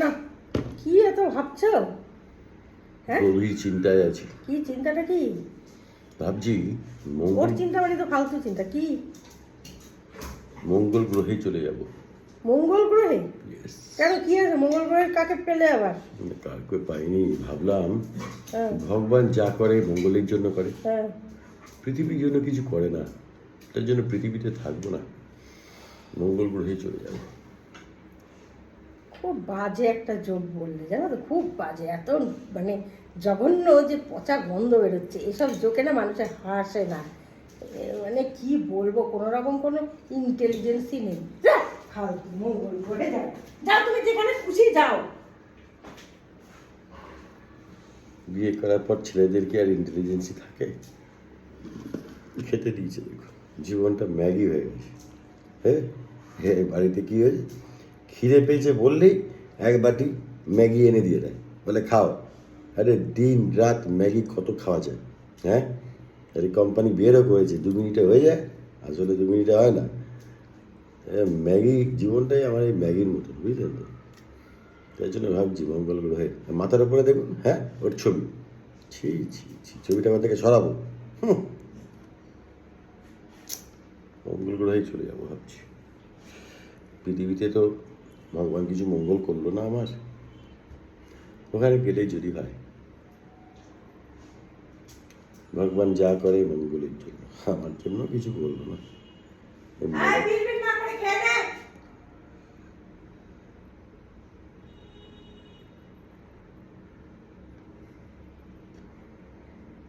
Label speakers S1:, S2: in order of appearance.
S1: না, কি এত ভাবছো? হ্যাঁ,
S2: গভীর চিন্তায় আছি।
S1: কি চিন্তাটা কি?
S2: ভাবছি
S1: ওর
S2: মঙ্গল
S1: চিন্তা মানে তো ফালতু চিন্তা। কি?
S2: মঙ্গল গ্রহে চলে যাব।
S1: মঙ্গল গ্রহে?
S2: Yes.
S1: কেন, কি আছে মঙ্গল গ্রহে? কাকে পেলে আবার?
S2: কাউকে পাইনি, ভাবলাম
S1: হ্যাঁ
S2: ভগবান যা করে মঙ্গলের জন্য করে,
S1: হ্যাঁ।
S2: পৃথিবীর জন্য কিছু করে না, তার জন্য পৃথিবীতে থাকবো না, মঙ্গল গ্রহে চলে যাব।
S1: খুব বাজে একটা যোগ বললে, জানো তো, খুব বাজে। এত মানে জঘন্য যে পচা গন্ধ বেরোচ্ছে, এসব জোকে না মানুষের হাসে না। মানে কি বলবো, কোনো রকম কোনো ইন্টেলিজেন্সই নেই। যা, ফালতু মঙ্গল গ্রহে যাও, যাও তুমি যেখানে খুশি যাও।
S2: বিয়ে করার পর ছেলেদেরকে আর ইন্টেলিজেন্সি থাকে? খেতে দিয়েছে দেখো, জীবনটা ম্যাগি হয়ে গেছে। হ্যাঁ হ্যাঁ, বাড়িতে কি হয়েছে, খিদে পেয়েছে বললেই এক বাটি ম্যাগি এনে দিয়ে দেয়, বলে খাও। আরে দিন রাত ম্যাগি কত খাওয়া যায়? হ্যাঁ, আরে কোম্পানি বেরও করেছে 2 মিনিটে হয়ে যায়, আসলে 2 মিনিটে হয় না। ম্যাগি জীবনটাই আমার এই ম্যাগির মতো, বুঝলেন তো? তাই জন্য ভাবছি মঙ্গল গ্রহে মাথার উপরে দেখুন, হ্যাঁ ওর ছবি, ছি ছি ছি, ছবিটা আমার থেকে সরাবো। হুম, মঙ্গল গ্রহেই চলে যাবো ভাবছি। পৃথিবীতে তো ভগবান কিছু মঙ্গল করলো না আমার, ওখানে গেলেই যদি হয়। ভগবান যা করে মঙ্গলের জন্য, আমার জন্য কিছু করলো না।
S1: আয়, বিড়বিড় না করে খেয়ে নে।